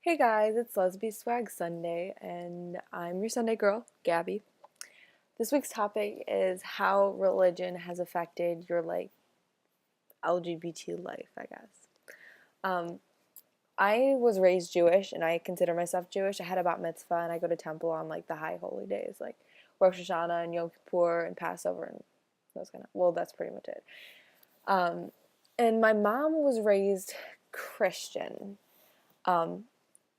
Hey guys, it's Lesby Swag Sunday, and I'm your Sunday girl, Gabby. This week's topic is how religion has affected your LGBT life, I guess. Um, I was raised Jewish, and I consider myself Jewish. I had a bat mitzvah, and I go to temple on the high holy days, like Rosh Hashanah and Yom Kippur and Passover and those kind of. Well, that's pretty much it. Um, and my mom was raised Christian. Um,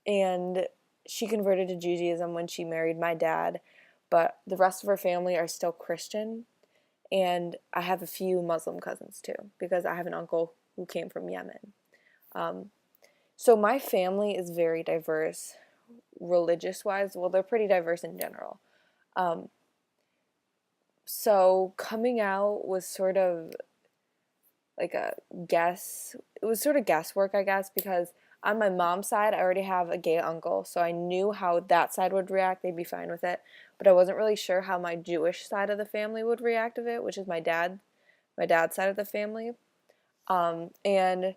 and she converted to Judaism when she married my dad, but the rest of her family are still Christian. And I have a few Muslim cousins too, because I have an uncle who came from Yemen. Um, so my family is very diverse, religious wise. Well, they're pretty diverse in general. Um, so coming out was sort of like a guess. It was sort of guesswork, I guess, because on my mom's side, I already have a gay uncle, so I knew how that side would react. They'd be fine with it, but I wasn't really sure how my Jewish side of the family would react to it, which is my dad's side of the family. And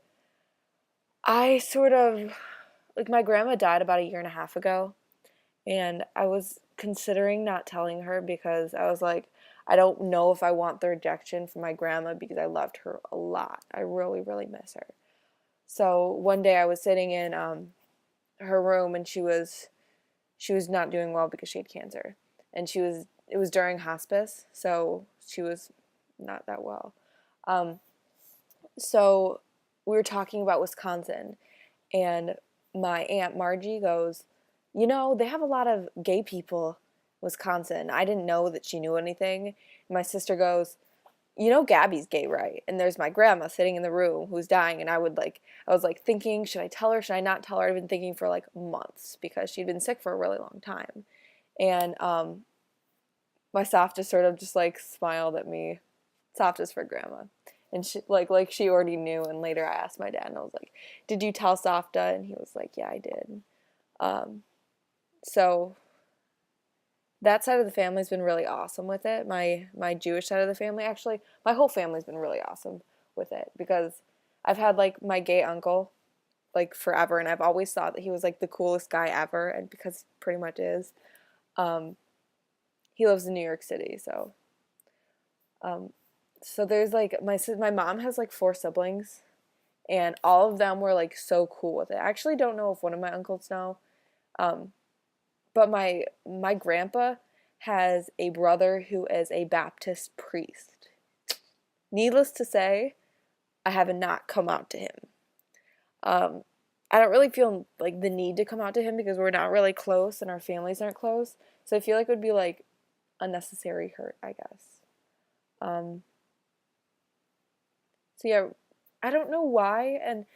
I sort of my grandma died about a year and a half ago, and I was considering not telling her because I was like, I don't know if I want the rejection from my grandma because I loved her a lot. I really, really miss her. So one day I was sitting in her room and she was not doing well because she had cancer, and it was during hospice, so she was not that well. Um, so we were talking about Wisconsin, and my aunt Margie goes, they have a lot of gay people in Wisconsin. I didn't know that she knew anything. And my sister goes, Gabby's gay, right? And there's my grandma sitting in the room who's dying, and I was thinking, should I tell her? Should I not tell her? I've been thinking for months because she'd been sick for a really long time. And my soft just sort of just smiled at me. Soft is for grandma. And she she already knew. And later I asked my dad, and I was like, "Did you tell Softa?" And he was like, "Yeah, I did." Um, so that side of the family's been really awesome with it. My Jewish side of the family, actually, my whole family's been really awesome with it because I've had my gay uncle forever, and I've always thought that he was the coolest guy ever, and because he pretty much is. Um, he lives in New York City, um, so there's my mom has four siblings, and all of them were so cool with it. I actually don't know if one of my uncles know, um, but my grandpa has a brother who is a Baptist priest. Needless to say, I have not come out to him. Um, I don't really feel the need to come out to him because we're not really close and our families aren't close. So I feel it would be unnecessary hurt, I guess. Um, so yeah, I don't know why, and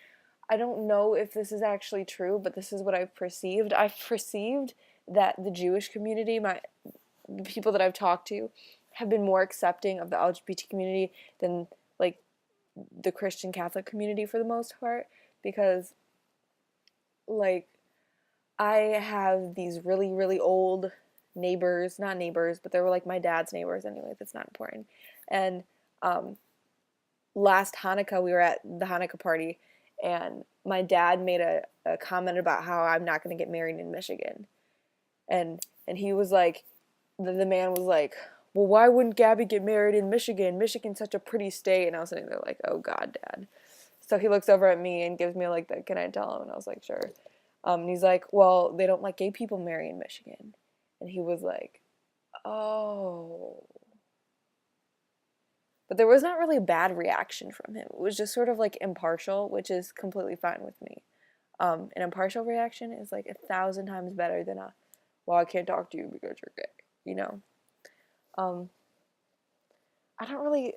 I don't know if this is actually true, but this is what I've perceived. I've perceived that the Jewish community, the people that I've talked to, have been more accepting of the LGBT community than like the Christian Catholic community for the most part, because like I have these really, really old neighbors, not neighbors, but they were my dad's neighbors anyway. That's not important. And um, last Hanukkah, we were at the Hanukkah party, and my dad made a comment about how I'm not going to get married in Michigan. And he was like, the man was like, well, why wouldn't Gabby get married in Michigan? Michigan's such a pretty state. And I was sitting there like, oh God, Dad. So he looks over at me and gives me the can I tell him? And I was like, sure. And he's like, well, they don't let gay people marry in Michigan. And he was like, oh. But there was not really a bad reaction from him. It was just sort of impartial, which is completely fine with me. An impartial reaction is 1,000 times better than well, I can't talk to you because you're gay, you know? Um, I don't really,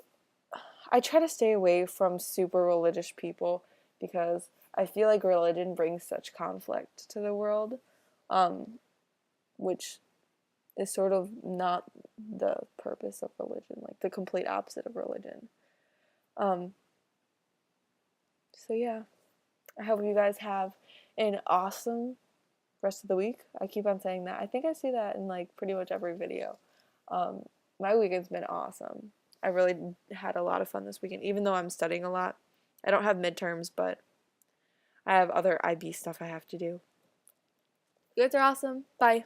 I try to stay away from super religious people because I feel like religion brings such conflict to the world, um, which is sort of not the purpose of religion, the complete opposite of religion. Um, so yeah, I hope you guys have an awesome rest of the week. I keep on saying that. I think I see that in pretty much every video. Um, my weekend's been awesome. I really had a lot of fun this weekend, even though I'm studying a lot. I don't have midterms, but I have other IB stuff I have to do. You guys are awesome. Bye.